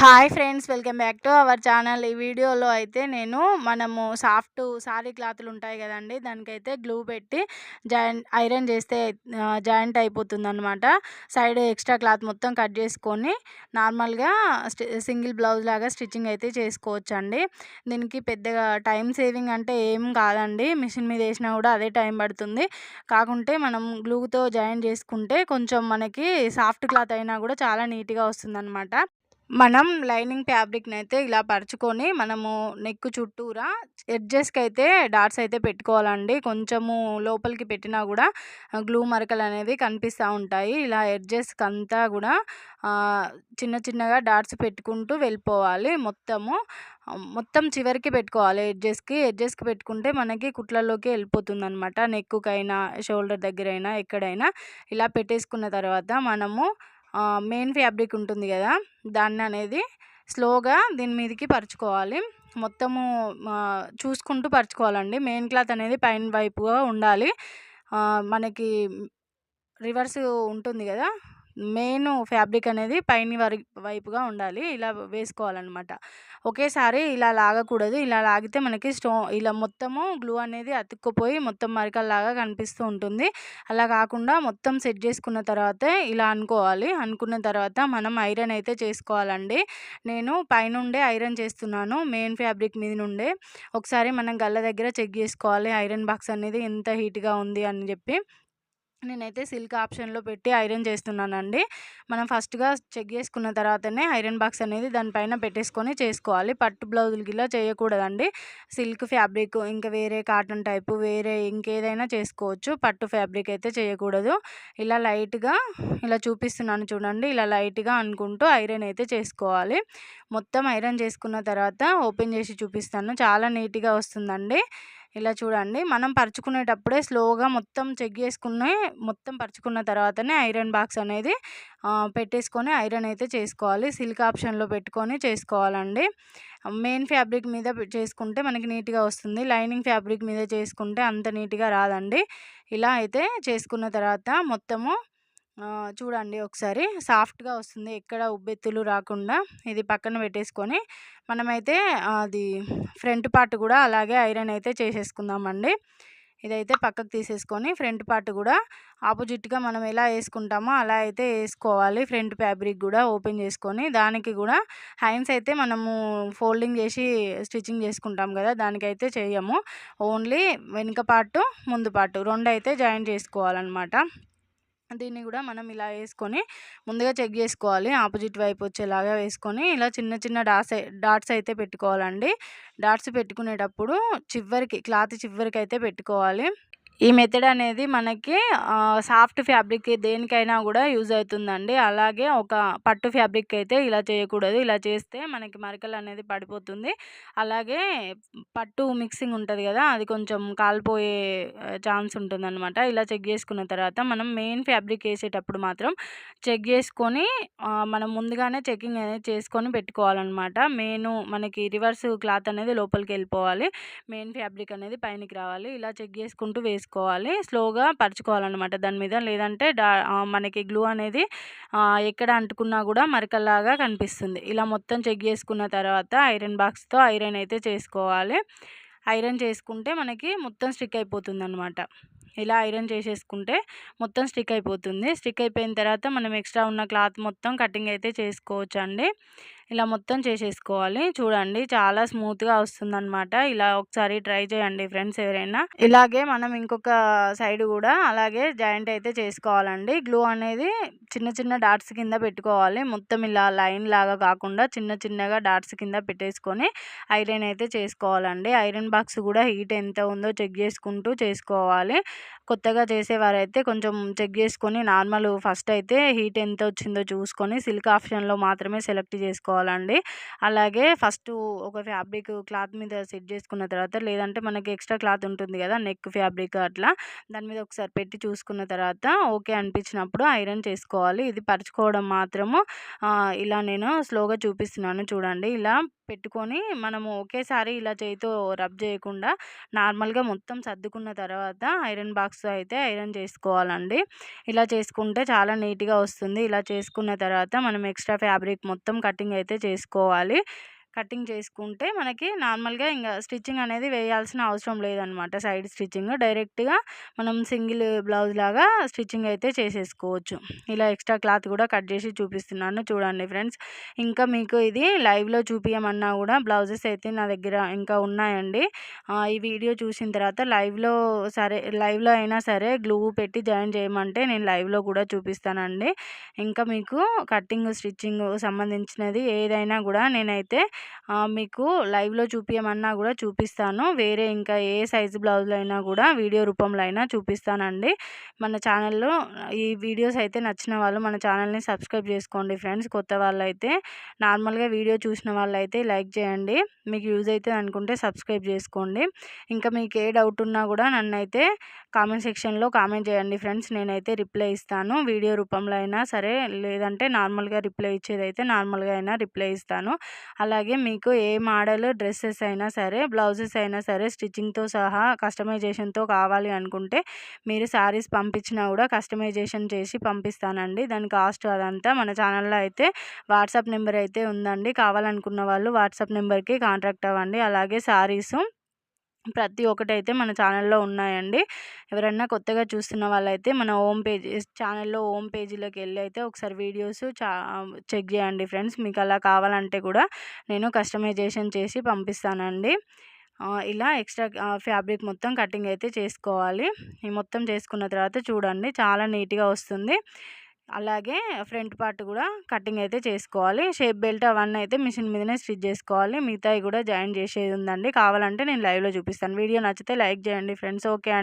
Hi friends, welcome back to our channel. ఈ వీడియోలో అయితే మనము సాఫ్ట్ సారీ క్లాతులు ఉంటాయి కదండి, దానికైతే గ్లూ పెట్టి ఐరన్ చేస్తే జాయింట్ అయిపోతుందన్నమాట. సైడ్ ఎక్స్ట్రా క్లాత్ మొత్తం కట్ చేసుకొని నార్మల్గా సింగిల్ బ్లౌజ్ లాగా స్టిచ్చింగ్ అయితే చేసుకోవచ్చండి. దీనికి పెద్దగా టైం సేవింగ్ అంటే ఏం కాదండి, మిషన్ మీద వేసినా కూడా అదే టైం పడుతుంది. కాకుంటే మనం గ్లూతో జాయిన్ చేసుకుంటే కొంచెం మనకి సాఫ్ట్ క్లాత్ అయినా కూడా చాలా నీట్గా వస్తుందన్నమాట. మనం లైనింగ్ ఫ్యాబ్రిక్‌ని అయితే ఇలా పరుచుకొని మనము నెక్ చుట్టూరా ఎడ్జెస్‌కి అయితే డాట్స్ అయితే పెట్టుకోవాలండి. కొంచెము లోపలికి పెట్టినా కూడా గ్లూ మరకలనేవి కనిపిస్తా ఉంటాయి. ఇలా ఎడ్జెస్‌కంతా కూడా చిన్న చిన్నగా డాట్స్ పెట్టుకుంటూ వెళ్ళిపోవాలి. మొత్తం చివరికి పెట్టుకోవాలి ఎడ్జెస్‌కి పెట్టుకుంటే మనకి కుట్లలోకి వెళ్ళిపోతుందనమాట. నెక్కుకైనా, షోల్డర్ దగ్గరైనా, ఎక్కడైనా ఇలా పెట్టేసుకున్న తర్వాత మనము మెయిన్ ఫ్యాబ్రిక్ ఉంటుంది కదా, దాన్ని అనేది స్లోగా దీని మీదకి పరుచుకోవాలి. మొత్తము చూసుకుంటూ పరుచుకోవాలండి. మెయిన్ క్లాత్ అనేది పైన వైపుగా ఉండాలి. మనకి రివర్స్ ఉంటుంది కదా, మెయిన్ ఫ్యాబ్రిక్ అనేది పైన వైపుగా ఉండాలి. ఇలా వేసుకోవాలన్నమాట. ఒకేసారి ఇలా లాగకూడదు. ఇలా లాగితే మనకి ఇలా మొత్తము గ్లూ అనేది అతుక్కుపోయి మొత్తం మరకల్లాగా కనిపిస్తూ ఉంటుంది. అలా కాకుండా మొత్తం సెట్ చేసుకున్న తర్వాతే ఇలా అనుకోవాలి. అనుకున్న తర్వాత మనం ఐరన్ అయితే చేసుకోవాలండి. నేను పైనుండే ఐరన్ చేస్తున్నాను, మెయిన్ ఫ్యాబ్రిక్ మీద నుండే. ఒకసారి మనం గల్ల దగ్గర చెక్ చేసుకోవాలి ఐరన్ బాక్స్ అనేది ఎంత హీట్గా ఉంది అని చెప్పి. నేనైతే సిల్క్ ఆప్షన్లో పెట్టి ఐరన్ చేస్తున్నానండి. మనం ఫస్ట్గా చెక్ చేసుకున్న తర్వాతనే ఐరన్ బాక్స్ అనేది దానిపైన పెట్టేసుకొని చేసుకోవాలి. పట్టు బ్లౌజులకి ఇలా చేయకూడదండి. సిల్క్ ఫ్యాబ్రిక్, ఇంకా వేరే కాటన్ టైపు, వేరే ఇంకేదైనా చేసుకోవచ్చు. పట్టు ఫ్యాబ్రిక్ అయితే చేయకూడదు. ఇలా లైట్గా ఇలా చూపిస్తున్నాను చూడండి, ఇలా లైట్గా అనుకుంటూ ఐరన్ అయితే చేసుకోవాలి. మొత్తం ఐరన్ చేసుకున్న తర్వాత ఓపెన్ చేసి చూపిస్తాను, చాలా నీట్గా వస్తుందండి. ఇలా చూడండి, మనం పరుచుకునేటప్పుడే స్లోగా మొత్తం చెక్ చేసుకుని మొత్తం పరుచుకున్న తర్వాతనే ఐరన్ బాక్స్ అనేది పెట్టేసుకొని ఐరన్ అయితే చేసుకోవాలి. సిల్క్ ఆప్షన్లో పెట్టుకొని చేసుకోవాలండి. మెయిన్ ఫ్యాబ్రిక్ మీద చేసుకుంటే మనకి నీట్గా వస్తుంది. లైనింగ్ ఫ్యాబ్రిక్ మీద చేసుకుంటే అంత నీట్గా రాదండి. ఇలా అయితే చేసుకున్న తర్వాత మొత్తము చూడండి ఒకసారి సాఫ్ట్గా వస్తుంది, ఎక్కడ ఉబ్బెత్తులు రాకుండా. ఇది పక్కన పెట్టేసుకొని మనమైతే అది ఫ్రంట్ పార్ట్ కూడా అలాగే ఐరన్ అయితే చేసేసుకుందామండి. ఇదైతే పక్కకు తీసేసుకొని ఫ్రంట్ పార్ట్ కూడా ఆపోజిట్గా మనం ఎలా వేసుకుంటామో అలా అయితే వేసుకోవాలి. ఫ్రంట్ ఫ్యాబ్రిక్ కూడా ఓపెన్ చేసుకొని దానికి కూడా హ్యాండ్స్ అయితే మనము ఫోల్డింగ్ చేసి స్టిచ్చింగ్ చేసుకుంటాం కదా, దానికైతే చేయము. ఓన్లీ వెనుక పార్ట్, ముందు పార్ట్ రెండు అయితే జాయిన్ చేసుకోవాలన్నమాట. దీన్ని కూడా మనం ఇలా వేసుకొని ముందుగా చెక్ చేసుకోవాలి. ఆపోజిట్ వైపు వచ్చేలాగా వేసుకొని ఇలా చిన్న చిన్న డాట్స్ అయితే పెట్టుకోవాలండి. డాట్స్ పెట్టుకునేటప్పుడు క్లాత్ చివరికి అయితే పెట్టుకోవాలి. ఈ మెథడ్ అనేది మనకి సాఫ్ట్ ఫ్యాబ్రిక్ దేనికైనా కూడా యూజ్ అవుతుందండి. అలాగే ఒక పట్టు ఫ్యాబ్రిక్ అయితే ఇలా చేయకూడదు. ఇలా చేస్తే మనకి మరకలు అనేది పడిపోతుంది. అలాగే పట్టు మిక్సింగ్ ఉంటుంది కదా, అది కొంచెం కాలిపోయే ఛాన్స్ ఉంటుందన్నమాట. ఇలా చెక్ చేసుకున్న తర్వాత మనం మెయిన్ ఫ్యాబ్రిక్ వేసేటప్పుడు మాత్రం చెక్ చేసుకొని మనం ముందుగానే చెకింగ్ అనేది చేసుకొని పెట్టుకోవాలన్నమాట. మనకి రివర్స్ క్లాత్ అనేది లోపలికి వెళ్ళిపోవాలి, మెయిన్ ఫ్యాబ్రిక్ అనేది పైనకి రావాలి. ఇలా చెక్ చేసుకుంటూ వేసుకోవాలి. స్లోగా పరుచుకోవాలన్నమాట దాని మీద, లేదంటే మనకి గ్లూ అనేది ఎక్కడ అంటుకున్నా కూడా మరకల్లాగా కనిపిస్తుంది. ఇలా మొత్తం చెక్ చేసుకున్న తర్వాత ఐరన్ బాక్స్తో ఐరన్ అయితే చేసుకోవాలి. ఐరన్ చేసుకుంటే మనకి మొత్తం స్టిక్ అయిపోతుంది అనమాట. ఇలా ఐరన్ చేసేసుకుంటే మొత్తం స్టిక్ అయిపోతుంది. స్టిక్ అయిపోయిన తర్వాత మనం ఎక్స్ట్రా ఉన్న క్లాత్ మొత్తం కటింగ్ అయితే చేసుకోవచ్చు అండి. ఇలా మొత్తం చేసేసుకోవాలి. చూడండి, చాలా స్మూత్గా వస్తుందన్నమాట. ఇలా ఒకసారి ట్రై చేయండి ఫ్రెండ్స్ ఎవరైనా. ఇలాగే మనం ఇంకొక సైడ్ కూడా అలాగే జాయింట్ అయితే చేసుకోవాలండి. గ్లూ అనేది చిన్న చిన్న డాట్స్ కింద పెట్టుకోవాలి. మొత్తం ఇలా లైన్ లాగా కాకుండా చిన్న చిన్నగా డాట్స్ కింద పెట్టేసుకొని ఐరన్ అయితే చేసుకోవాలండి. ఐరన్ బాక్స్ కూడా హీట్ ఎంత ఉందో చెక్ చేసుకుంటూ చేసుకోవాలి. కొత్తగా చేసేవారైతే కొంచెం చెక్ చేసుకొని నార్మల్ ఫస్ట్ అయితే హీట్ ఎంత వచ్చిందో చూసుకొని సిల్క్ ఆప్షన్లో మాత్రమే సెలెక్ట్ చేసుకోవాలండి. అలాగే ఫస్ట్ ఒక ఫ్యాబ్రిక్ క్లాత్ మీద సెట్ చేసుకున్న తర్వాత, లేదంటే మనకి ఎక్స్ట్రా క్లాత్ ఉంటుంది కదా నెక్ ఫ్యాబ్రిక్, అట్లా దాని మీద ఒకసారి పెట్టి చూసుకున్న తర్వాత ఓకే అనిపించినప్పుడు ఐరన్ చేసుకోవాలి. ఇది పరుచుకోవడం మాత్రము ఇలా నేను స్లోగా చూపిస్తున్నాను చూడండి. ఇలా పెట్టుకొని మనము ఒకేసారి ఇలా చేయితో రబ్ చేయకుండా నార్మల్గా మొత్తం సర్దుకున్న తర్వాత ఐరన్ బాక్స్తో అయితే ఐరన్ చేసుకోవాలండి. ఇలా చేసుకుంటే చాలా నీట్గా వస్తుంది. ఇలా చేసుకున్న తర్వాత మనం ఎక్స్ట్రా ఫ్యాబ్రిక్ మొత్తం కటింగ్ అయితే చేసుకోవాలి. కటింగ్ చేసుకుంటే మనకి నార్మల్గా ఇంకా స్టిచ్చింగ్ అనేది వేయాల్సిన అవసరం లేదనమాట. సైడ్ స్టిచ్చింగ్ డైరెక్ట్గా మనం సింగిల్ బ్లౌజ్ లాగా స్టిచ్చింగ్ అయితే చేసేసుకోవచ్చు. ఇలా ఎక్స్ట్రా క్లాత్ కూడా కట్ చేసి చూపిస్తున్నాను చూడండి ఫ్రెండ్స్. ఇంకా మీకు ఇది లైవ్లో చూపించమన్నా కూడా బ్లౌజెస్ అయితే నా దగ్గర ఇంకా ఉన్నాయండి. ఈ వీడియో చూసిన తర్వాత లైవ్లో అయినా సరే గ్లూ పెట్టి జాయిన్ చేయమంటే నేను లైవ్లో కూడా చూపిస్తానండి. ఇంకా మీకు కటింగ్ స్టిచ్చింగ్ సంబంధించినది ఏదైనా కూడా నేనైతే మీకు లైవ్లో చూపించమన్నా కూడా చూపిస్తాను. వేరే ఇంకా ఏ సైజు బ్లౌజులు అయినా కూడా వీడియో రూపంలో అయినా చూపిస్తానండి. మన ఛానల్లో ఈ వీడియోస్ అయితే నచ్చిన వాళ్ళు మన ఛానల్ని సబ్స్క్రైబ్ చేసుకోండి ఫ్రెండ్స్. కొత్త వాళ్ళైతే నార్మల్గా వీడియో చూసిన వాళ్ళైతే లైక్ చేయండి. మీకు యూజ్ అవుతుంది అనుకుంటే సబ్స్క్రైబ్ చేసుకోండి. ఇంకా మీకు ఏ డౌట్ ఉన్నా కూడా నన్నైతే కామెంట్ సెక్షన్లో కామెంట్ చేయండి ఫ్రెండ్స్. నేనైతే రిప్లై ఇస్తాను. వీడియో రూపంలో అయినా సరే, లేదంటే నార్మల్గా రిప్లై ఇచ్చేదైతే నార్మల్గా అయినా రిప్లై ఇస్తాను. అలాగే మీకు ఏ మోడల్ డ్రెస్సెస్ అయినా సరే, బ్లౌజెస్ అయినా సరే స్టిచ్చింగ్తో సహా కస్టమైజేషన్తో కావాలి అనుకుంటే మీరు శారీస్ పంపించినా కూడా కస్టమైజేషన్ చేసి పంపిస్తానండి. దాని కాస్ట్ అదంతా మన ఛానల్లో అయితే వాట్సాప్ నెంబర్ అయితే ఉందండి. కావాలనుకున్న వాళ్ళు వాట్సాప్ నెంబర్కి కాంటాక్ట్ అవ్వండి. అలాగే శారీసు ప్రతి ఒక్కటైతే మన ఛానల్లో ఉన్నాయండి. ఎవరన్నా కొత్తగా చూస్తున్న వాళ్ళైతే మన ఛానల్లో హోమ్ పేజీలోకి వెళ్ళి అయితే ఒకసారి వీడియోస్ చెక్ చేయండి ఫ్రెండ్స్. మీకు అలా కావాలంటే కూడా నేను కస్టమైజేషన్ చేసి పంపిస్తానండి. ఇలా ఎక్స్ట్రా ఫ్యాబ్రిక్ మొత్తం కటింగ్ అయితే చేసుకోవాలి. ఈ మొత్తం చేసుకున్న తర్వాత చూడండి చాలా నీట్గా వస్తుంది. అలాగే ఫ్రంట్ పార్ట్ కూడా కటింగ్ అయితే చేసుకోవాలి. షేప్ బెల్ట్ అవన్నీ అయితే మిషన్ మీదనే స్టిచ్ చేసుకోవాలి. మిగతాయి కూడా జాయిన్ చేసేది ఉందండి. కావాలంటే నేను లైవ్లో చూపిస్తాను. వీడియో నచ్చితే లైక్ చేయండి ఫ్రెండ్స్. ఓకే అండి.